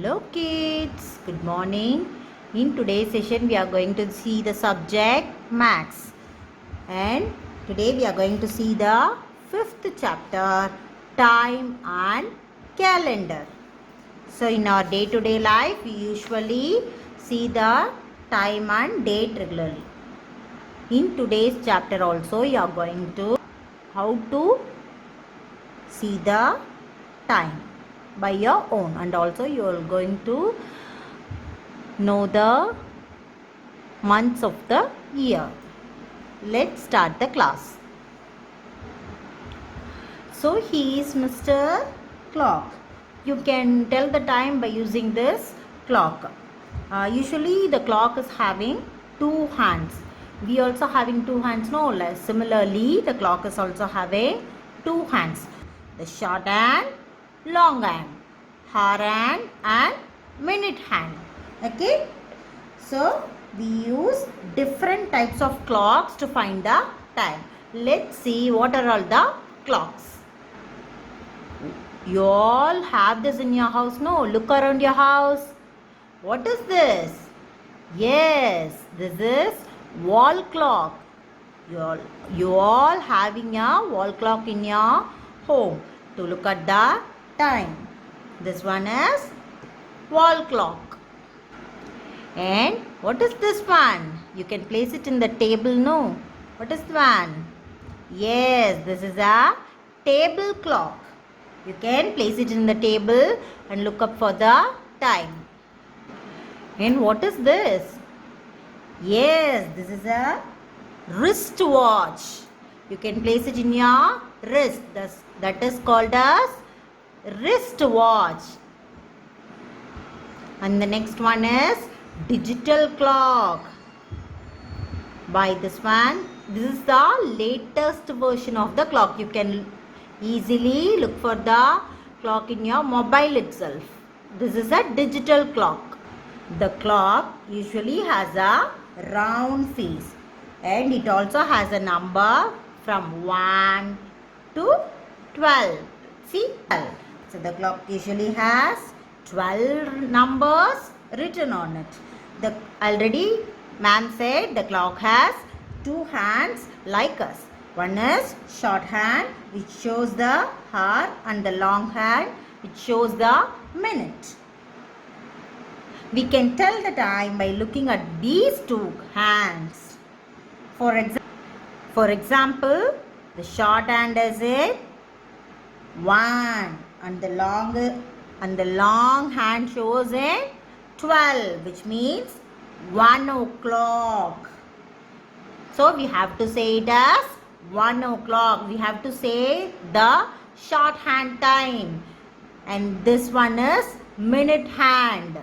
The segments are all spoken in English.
Hello kids, good morning. In today's session we are going to see the subject maths, and today we are going to see the 5th chapter, time and calendar. So in our day-to-day life we usually see the time and date regularly. In today's chapter also you are going to how to see the time by your own, and also you are going to know the months of the year. Let's start the class. So he is Mr. Clock. You can tell the time by using this clock. Usually the clock is having two hands. We also having two hands, no less. Similarly, the clock is also having two hands. The short hand, long hand, hour hand and minute hand. Okay. So we use different types of clocks to find the time. Let's see what are all the clocks. You all have this in your house, no? Look around your house. What is this? Yes, this is wall clock. You all having a wall clock in your home to look at the time. This one is wall clock. And what is this one? You can place it in the table, no? What is one? Yes, this is a table clock. You can place it in the table and look up for the time. And what is this? Yes, this is a wristwatch. You can place it in your wrist. That is called as wristwatch. And the next one is digital clock. By this one, this is the latest version of the clock. You can easily look for the clock in your mobile itself. This is a digital clock. The clock usually has a round face, and it also has a number from 1 to 12. See? So the clock usually has 12 numbers written on it. Already ma'am said the clock has two hands like us. One is short hand, which shows the hour, and the long hand, which shows the minute. We can tell the time by looking at these two hands. For example, the short hand is it 1, and the long hand shows it 12, which means 1 o'clock. So we have to say it as 1 o'clock. We have to say the short hand time, and this one is minute hand.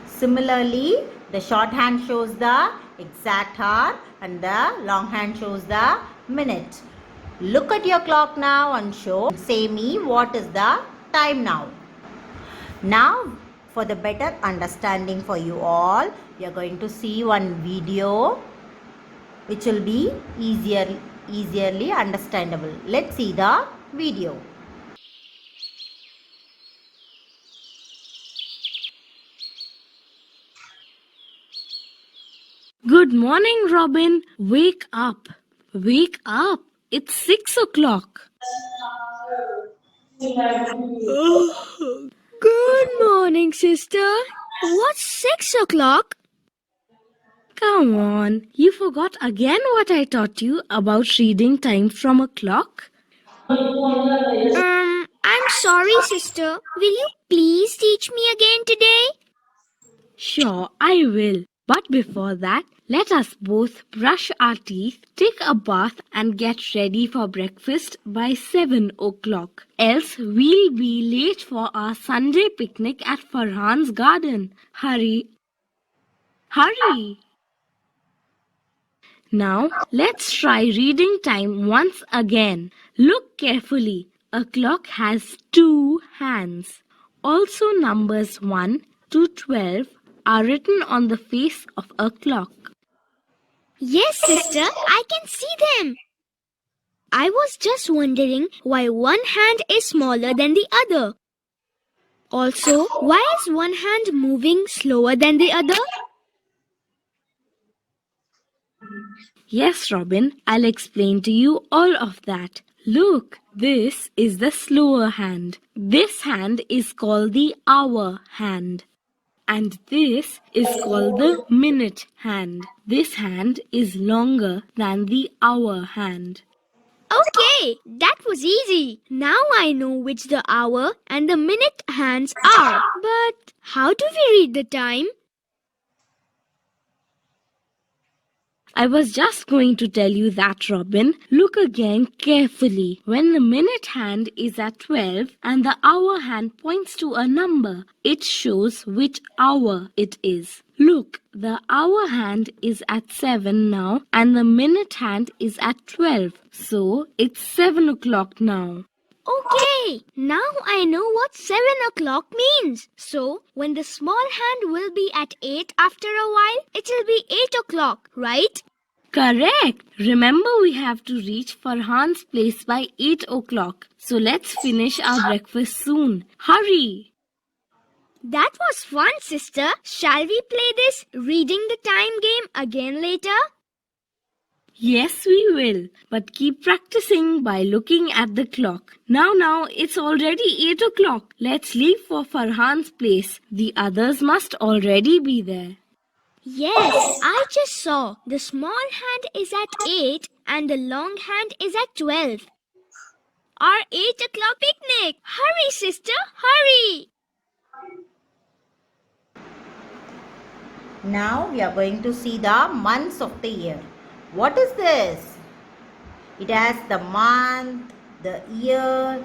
Similarly, the short hand shows the exact hour and the long hand shows the minute. Look at your clock now and say me what is the time now. Now, for the better understanding for you all, we are going to see one video which will be easily understandable. Let's see the video. Good morning, Robin. Wake up. Wake up. It's 6 o'clock. Good morning, sister. What's 6 o'clock? Come on. You forgot again what I taught you about reading time from a clock? I'm sorry, sister. Will you please teach me again today? Sure, I will. But before that, let us both brush our teeth, take a bath and get ready for breakfast by 7 o'clock. Else we'll be late for our Sunday picnic at Farhan's garden. Hurry. Hurry! Now, let's try reading time once again. Look carefully. A clock has two hands. Also, numbers 1 to 12 are written on the face of a clock. Yes, sister, I can see them. I was just wondering why one hand is smaller than the other. Also, why is one hand moving slower than the other? Yes, Robin, I'll explain to you all of that. Look, this is the slower hand. This hand is called the hour hand. And this is called the minute hand. This hand is longer than the hour hand. Okay, that was easy. Now I know which the hour and the minute hands are. But how do we read the time? I was just going to tell you that, Robin. Look again carefully. When the minute hand is at 12 and the hour hand points to a number, it shows which hour it is. Look, the hour hand is at 7 now and the minute hand is at 12. So it's 7 o'clock now. Okay, now I know what 7 o'clock means. So, when the small hand will be at 8 after a while, it will be 8 o'clock, right? Correct. Remember, we have to reach Farhan's place by 8 o'clock. So let's finish our breakfast soon. Hurry! That was fun, sister. Shall we play this reading the time game again later? Yes, we will. But keep practicing by looking at the clock. Now, it's already 8 o'clock. Let's leave for Farhan's place. The others must already be there. Yes, I just saw. The small hand is at 8 and the long hand is at 12. Our 8 o'clock picnic. Hurry, sister, hurry. Now we are going to see the months of the year. What is this? It has the month, the year,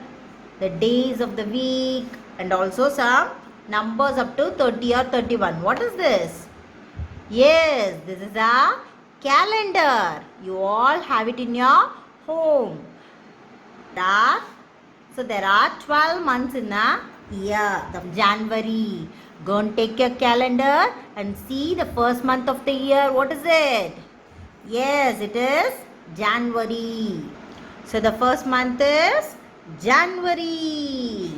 the days of the week, and also some numbers up to 30 or 31. What is this? Yes, this is a calendar. You all have it in your home. So there are 12 months in a year. The January. Go and take your calendar and see the first month of the year. What is it? Yes, it is January. So the first month is January.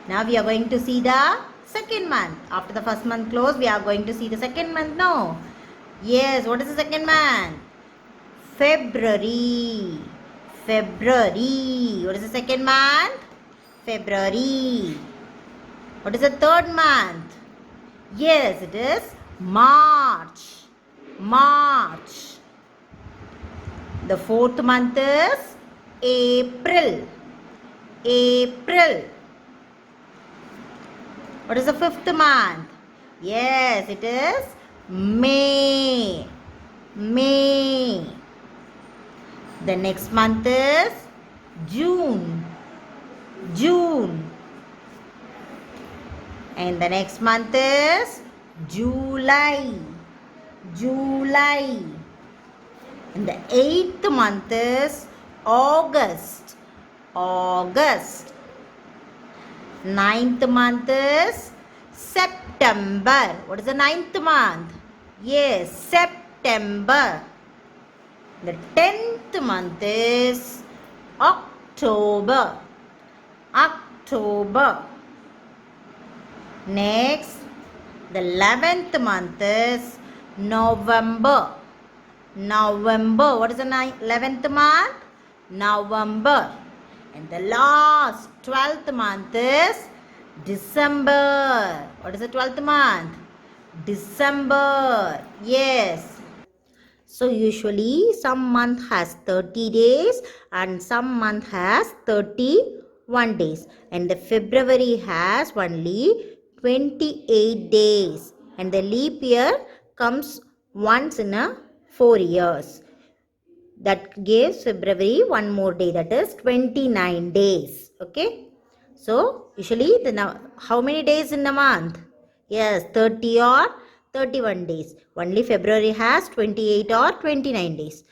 Now we are going to see the second month. After the first month close, we are going to see the second month. No. Yes, what is the second month? February. February. What is the second month? February. What is the third month? Yes, it is March. March. The fourth month is April. April. What is the fifth month? Yes, it is May. May. The next month is June. June. And the next month is July. July. And the eighth month is August. August. Ninth month is September. What is the ninth month? Yes, September. The 10th month is October. October. Next, the 11th month is November. November. What is the 11th month? November. And the last 12th month is December. What is the 12th month? December. Yes. So usually some month has 30 days and some month has 31 days. And the February has only 28 days. And the leap year comes once in a 4 years. That gives February one more day, that is 29 days. Okay. So usually how many days in a month? Yes, 30 or 31 days. Only February has 28 or 29 days.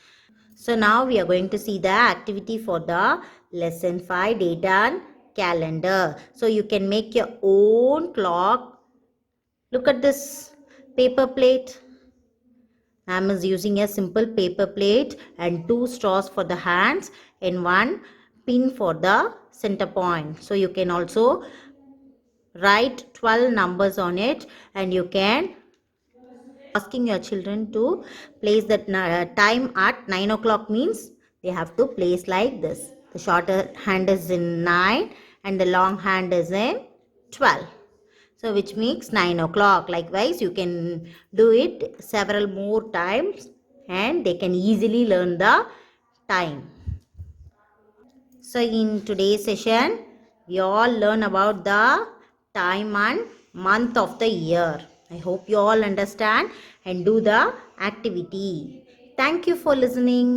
So now we are going to see the activity for the lesson 5, date and calendar. So you can make your own clock. Look at this paper plate. I am using a simple paper plate and 2 straws for the hands and 1 pin for the center point. So you can also write 12 numbers on it, and you can asking your children to place that time at 9 o'clock means they have to place like this. The shorter hand is in 9 and the long hand is in 12. So which makes 9 o'clock. Likewise, you can do it several more times and they can easily learn the time. So in today's session, we all learn about the time and month of the year. I hope you all understand and do the activity. Thank you for listening.